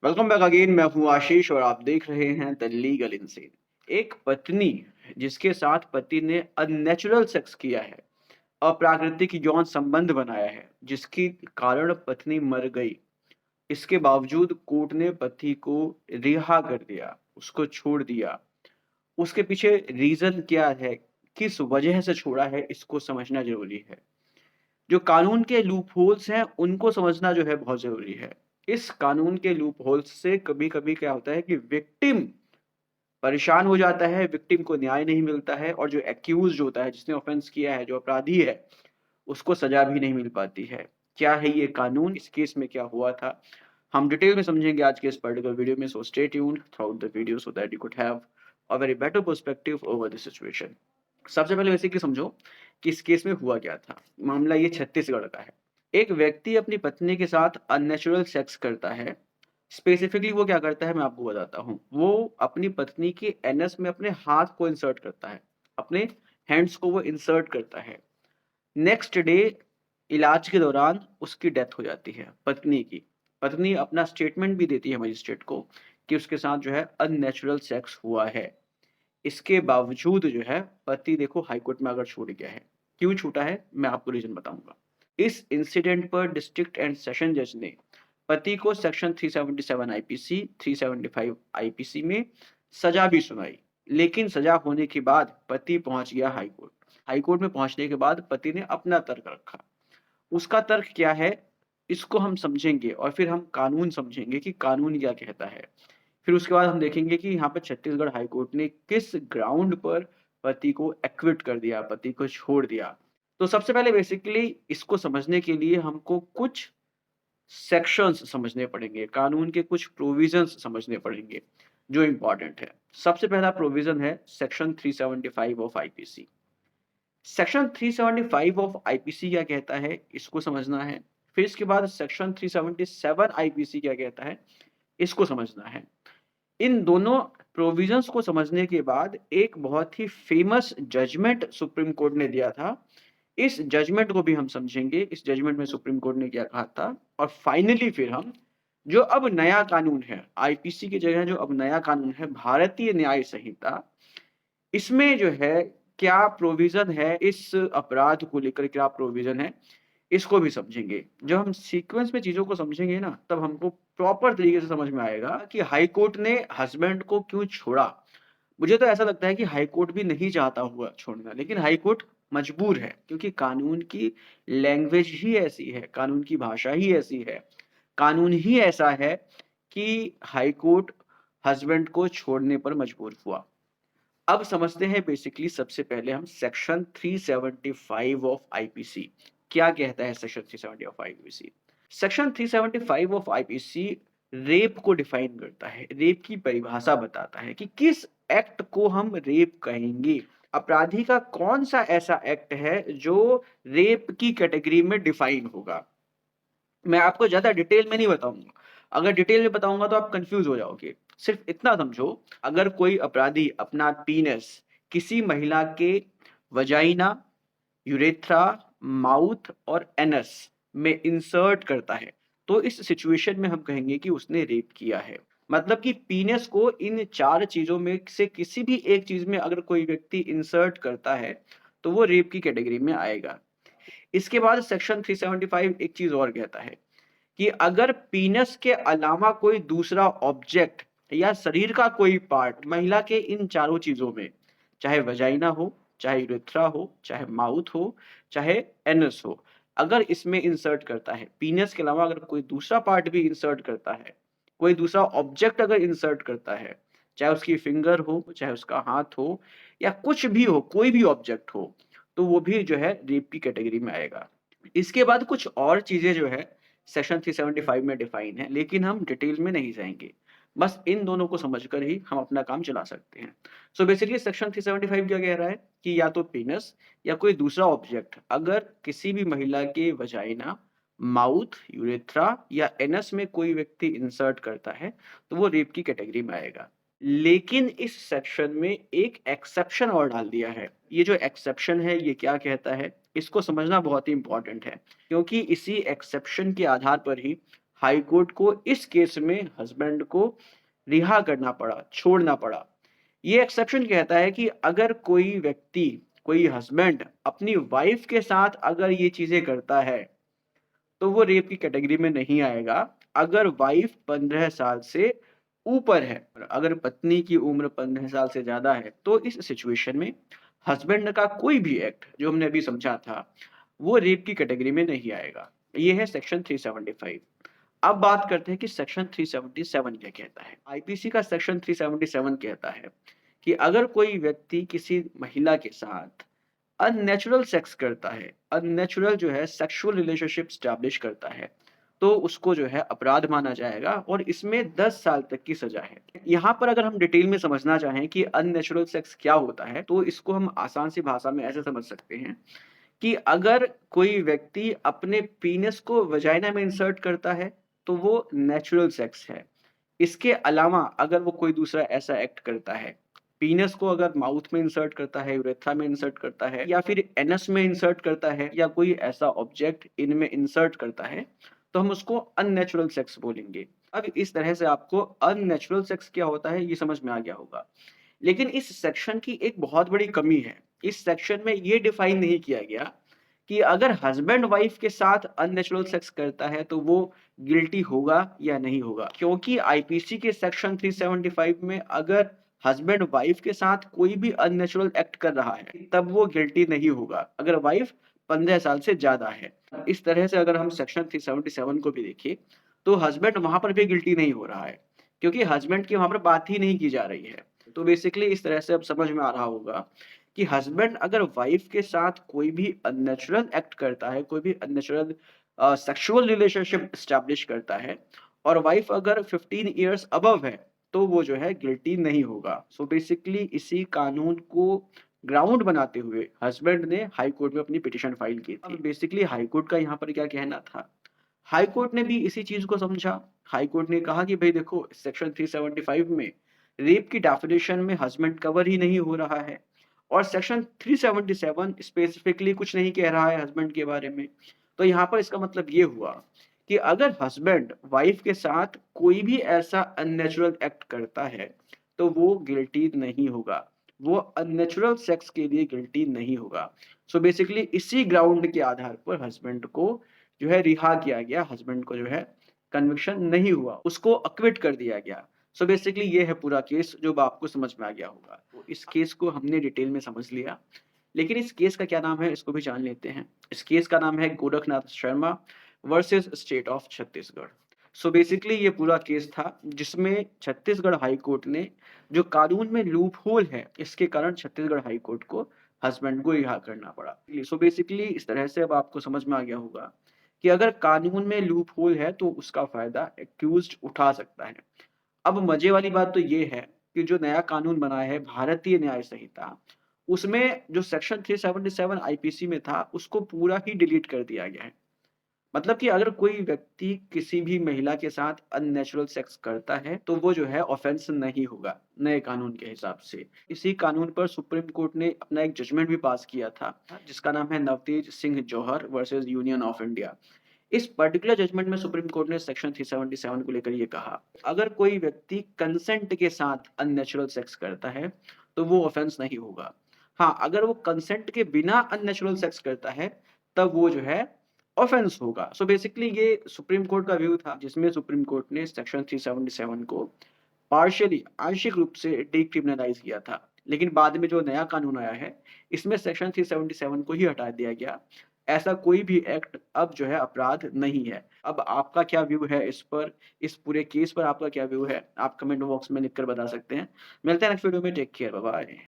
Welcome back again. मैं हूँ आशीष और आप देख रहे हैं द लीगल इंसेन। एक पत्नी जिसके साथ पति ने अननेचुरल सेक्स किया है, अप्राकृतिक यौन संबंध बनाया है, जिसके कारण पत्नी मर गई। इसके बावजूद कोर्ट ने पति को रिहा कर दिया, उसको छोड़ दिया। उसके पीछे रीजन क्या है, किस वजह से छोड़ा है, इसको समझना जरूरी है। जो कानून के लूपहोल्स हैं, उनको समझना जो है बहुत ज़रूरी है। इस कानून के लूपहोल्स से कभी-कभी क्या होता है कि विक्टिम परेशान हो जाता है, विक्टिम को न्याय नहीं मिलता है और जो एक्यूज़्ड होता है, जिसने ऑफ़ेंस किया है, जो अपराधी है, उसको सज़ा भी नहीं मिल पाती है। क्या है ये कानून? इस केस में क्या हुआ था? हम डिटेल में समझेंगे आज के इस पर्टिकुलर वीडियो में, so stay tuned throughout the video so that you could have a very better perspective over the situation. सबसे पहले बेसिकली समझो कि इस केस में हुआ क्या था। मामला ये छत्तीसगढ़ का है। एक व्यक्ति अपनी पत्नी के साथ अननेचुरल सेक्स करता है। स्पेसिफिकली वो क्या करता है मैं आपको बताता हूँ। वो अपनी पत्नी के एनस में अपने हाथ को इंसर्ट करता है। अपने हैंड्स को वो इंसर्ट करता है। नेक्स्ट डे इलाज के दौरान उसकी डेथ हो जाती है पत्नी की। पत्नी अपना स्टेटमेंट भी देती है मजिस्ट्रेट को कि उसके साथ जो है अननेचुरल सेक्स हुआ है। इसके बावजूद जो है पति देखो हाई कोर्ट में आकर छूट गया है। क्यों छूटा है मैं आपको रीजन बताऊंगा। इस इंसिडेंट पर डिस्ट्रिक्ट एंड सेशन जज ने पति को सेक्शन 377 आईपीसी 375 आईपीसी में सजा भी सुनाई। लेकिन सजा होने के बाद पति पहुंच गया हाई कोर्ट। हाई कोर्ट में पहुंचने के बाद पति ने अपना तर्क रखा। उसका तर्क क्या है, इसको हम समझेंगे और फिर हम कानून समझेंगे कि कानून क्या कहता है। फिर उसके बाद हम देखेंगे कि यहाँ पे छत्तीसगढ़ हाई कोर्ट ने किस ग्राउंड पर पति को एक्विट कर दिया, पति को छोड़ दिया। तो सबसे पहले बेसिकली इसको समझने के लिए हमको कुछ सेक्शंस समझने पड़ेंगे, कानून के कुछ प्रोविजंस समझने पड़ेंगे, जो इम्पोर्टेंट है। सबसे पहला प्रोविजन है section 375 of IPC. Section 375 of IPC क्या कहता है, इसको समझना है। फिर इसके बाद सेक्शन 377 आईपीसी क्या कहता है, इसको समझना है। इन दोनों प्रोविजंस को समझने के बाद एक बहुत ही फेमस जजमेंट सुप्रीम कोर्ट ने दिया था। इस जजमेंट को भी हम समझेंगे। इस जजमेंट में सुप्रीम कोर्ट ने क्या कहा था और फाइनली फिर हम जो अब नया कानून है, आईपीसी की जगह जो अब नया कानून है, भारतीय न्याय संहिता, इसमें जो है क्या प्रोविज़न है, इस अपराध को लेकर क्या प्रोविज़न है, इसको भी समझेंगे। जब हम सीक्वेंस में चीज़ों को समझेंगे ना, तब हमको प्रॉपर तरीके से समझ में आएगा कि हाई कोर्ट ने हस्बैंड को क्यों छोड़ा। मुझे तो ऐसा लगता है कि हाई कोर्ट भी नहीं चाहता हुआ छोड़ना, लेकिन हाई कोर्ट मजबूर है क्योंकि कानून की लैंग्वेज ही ऐसी है, कानून की भाषा ही ऐसी है, कानून ही ऐसा है कि हाई कोर्ट हस्बैंड को छोड़ने पर मजबूर हुआ। अब समझते हैं बेसिकली सबसे पहले हम सेक्शन 375 ऑफ आईपीसी। क्या कहता है section 370 of IPC? Section 375 of IPC rape को डिफाइन करता है, रेप की परिभाषा बताता है कि किस एक्ट को हम रेप कहेंगे। अपराधी का कौन सा ऐसा एक्ट है जो रेप की कैटेगरी में डिफाइन होगा। मैं आपको ज़्यादा डिटेल में नहीं बताऊँगा। अगर डिटेल में बताऊँगा तो आप कन्फ्यूज़ हो जाओगे। सिर्फ़ इतना समझो, अगर कोई अपराधी अपना पीनस किसी महिला के वजाइना, यूरेथ्रा, माउथ और एनस में इंसर्ट करता है, तो इस सिचुएशन में हम कहेंगे कि उसने रेप किया है। मतलब कि पीनस को इन 4 चीज़ों में से किसी भी एक चीज़ में अगर कोई व्यक्ति इंसर्ट करता है, तो वो रेप की कैटेगरी में आएगा। इसके बाद सेक्शन 375 एक चीज़ और कहता है कि अगर पीनस के अलावा कोई दूसरा ऑब्जेक्ट या शरीर का कोई पार्ट महिला के इन चारों चीजों में, चाहे वजाइना हो, चाहे यूरेथ्रा हो, चाहे माउथ हो, चाहे एनस हो, अगर इसमें इंसर्ट करता है, पीनस के अलावा अगर कोई दूसरा पार्ट भी इंसर्ट करता है, कोई दूसरा ऑब्जेक्ट अगर इंसर्ट करता है, चाहे उसकी फिंगर हो, चाहे उसका हाथ हो या कुछ भी हो, कोई भी ऑब्जेक्ट हो, तो वो भी जो है रेप की कैटेगरी में आएगा। इसके बाद कुछ और चीजें जो है सेक्शन 375 में डिफाइन है, लेकिन हम डिटेल में नहीं जाएँगे। बस इन दोनों को समझकर ही हम अपना काम चला सकते हैं। सो बेसिकली सेक्शन 375 क्या कह रहा है कि या तो पेनिस या कोई दूसरा ऑब्जेक्ट अगर किसी भी महिला के वजाइना, माउथ, यूरेथ्रा या एनस में कोई व्यक्ति इंसर्ट करता है, तो वो रेप की कैटेगरी में आएगा। लेकिन इस सेक्शन में एक एक्सेप्शन और डाल दिया है। ये जो एक्सेप्शन है, ये क्या कहता है, इसको समझना बहुत ही इम्पोर्टेंट है। क्योंकि इसी एक्सेप्शन के आधार पर ही हाई कोर्ट को इस केस में हस्बैंड को रिहा करना पड़ा, छोड़ना पड़ा। ये एक्सेप्शन कहता है कि अगर कोई व्यक्ति, कोई हस्बैंड अपनी वाइफ के साथ अगर ये चीज़ें करता है, तो वो रेप की कैटेगरी में नहीं आएगा, अगर वाइफ 15 साल से ऊपर है। अगर पत्नी की उम्र 15 साल से ज़्यादा है, तो इस सिचुएशन में हस्बैंड का कोई भी एक्ट जो हमने अभी समझा था, वो रेप की कैटेगरी में नहीं आएगा। ये है सेक्शन 375। अब बात करते हैं कि सेक्शन 377 क्या कहता है। आईपीसी का सेक्शन 377 कहता है कि अगर कोई व्यक्ति किसी महिला के साथ अननेचुरल सेक्स करता है, अननेचुरल जो है सेक्सुअल रिलेशनशिप एस्टैब्लिश करता है, तो उसको जो है अपराध माना जाएगा और इसमें 10 साल तक की सज़ा है। यहाँ पर अगर हम डिटेल में समझना चाहें कि अननेचुरल सेक्स क्या होता है, तो इसको हम आसान सी भाषा में ऐसे समझ सकते हैं कि अगर कोई व्यक्ति अपने पीनस को वजाइना में इंसर्ट करता है, तो वो नेचुरल सेक्स है। इसके अलावा अगर वो कोई दूसरा ऐसा एक्ट करता है, पीनस को अगर माउथ में इंसर्ट करता है, यूरेथ्रा में इंसर्ट करता है या फिर एनस में इंसर्ट करता है या कोई ऐसा ऑब्जेक्ट इनमें इंसर्ट करता है, तो हम उसको अननेचुरल सेक्स बोलेंगे। अब इस तरह से आपको अननेचुरल सेक्स क्या होता है, ये समझ में आ गया होगा। लेकिन इस सेक्शन की एक बहुत बड़ी कमी है। इस सेक्शन में ये डिफाइन नहीं किया गया कि अगर हस्बैंड वाइफ के साथ अननेचुरल सेक्स करता है तो वो गिल्टी होगा या नहीं होगा, क्योंकि आईपीसी के सेक्शन 375 में अगर हस्बैंड वाइफ के साथ कोई भी अननेचुरल एक्ट कर रहा है तब वो गिल्टी नहीं होगा अगर वाइफ 15 साल से ज्यादा है। इस तरह से अगर हम सेक्शन 377 को भी देखें तो हस्बैंड वहां पर भी गिल्टी नहीं हो रहा है, क्योंकि हस्बैंड की वहां पर बात ही नहीं की जा रही है। तो बेसिकली इस तरह से अब समझ में आ रहा होगा कि हस्बैंड अगर वाइफ के साथ कोई भी अननेचुरल एक्ट करता है, कोई भी अननेचुरल सेक्सुअल रिलेशनशिप एस्टैब्लिश करता है और वाइफ अगर 15 इयर्स अबव है, तो वो जो है गिल्टी नहीं होगा। सो बेसिकली इसी कानून को ग्राउंड बनाते हुए हस्बैंड ने हाई कोर्ट में अपनी पिटीशन फाइल की थी। अब बेसिकली हाई कोर्ट का यहाँ पर क्या कहना था? हाई कोर्ट ने भी इसी चीज को समझा। हाई कोर्ट ने कहा कि भाई देखो, सेक्शन 375 में रेप की डेफिनेशन में हस्बैंड कवर ही नहीं हो रहा है और सेक्शन 377 स्पेसिफिकली कुछ नहीं कह रहा है हस्बैंड के बारे में। तो यहाँ पर इसका मतलब ये हुआ कि अगर हस्बैंड वाइफ के साथ कोई भी ऐसा अननेचुरल एक्ट करता है, तो वो गिल्टी नहीं होगा, वो अननेचुरल सेक्स के लिए गिल्टी नहीं होगा। सो बेसिकली इसी ग्राउंड के आधार पर हस्बैंड को जो है रिहा किया गया, हस्बैंड को जो है कन्विक्शन नहीं हुआ, उसको अक्विट कर दिया गया। सो बेसिकली ये है पूरा केस, जो आपको समझ में आ गया होगा। तो इस केस को हमने डिटेल में समझ लिया, लेकिन इस केस का क्या नाम है इसको भी जान लेते हैं। इस केस का नाम है Gorakhnath Sharma versus state of Chhattisgarh. So basically ये पूरा केस था जिसमें छत्तीसगढ़ हाई कोर्ट ने जो कानून में लूप होल है, इसके कारण छत्तीसगढ़ हाई कोर्ट को हस्बैंड को रिहा करना पड़ा। सो बेसिकली इस तरह से अब आपको समझ में आ गया होगा कि अगर कानून में लूप होल है तो उसका फायदा एक्यूज्ड उठा सकता है। अब मजे वाली बात तो ये है कि जो नया कानून बना है भारतीय न्याय संहिता, उसमें जो सेक्शन 377 आईपीसी में था, उसको पूरा ही डिलीट कर दिया गया है। मतलब कि अगर कोई व्यक्ति किसी भी महिला के साथ अननेचुरल सेक्स करता है, तो वो जो है ऑफेंस नहीं होगा, नए कानून के हिसाब से। इसी कानून पर सुप्रीम कोर्ट ने अपना एक जजमेंट भी पास किया था, जिसका नाम है नवतेज सिंह जौहर वर्सेस यूनियन ऑफ इंडिया। इस पर्टिकुलर जजमेंट में सुप्रीम कोर्ट ने सेक्शन 377 को लेकर ये कहा, अगर कोई व्यक्ति कंसेंट के साथ अननेचुरल सेक्स करता है, तो वो ऑफेंस नहीं होगा। हाँ, अगर वो कंसेंट के बिना अननेचुरल सेक्स करता है, तब वो जो है ऑफेंस होगा। सो बेसिकली ये सुप्रीम कोर्ट का व्यू था, जिसमें सुप्रीम कोर्ट ने सेक्शन 377 को पार्शियली, आंशिक रूप से डिक्रिमिनलाइज किया था। लेकिन बाद में जो नया कानून आया है, इसमें सेक्शन 377 को ही हटा दिया गया। ऐसा कोई भी एक्ट अब जो है अपराध नहीं है। अब आपका क्या व्यू है इस पर, इस पूरे केस पर आपका क्या व्यू है? आप कमेंट बॉक्स में लिखकर बता सकते हैं। मिलते हैं नेक्स्ट वीडियो में, टेक केयर, बाय बाय।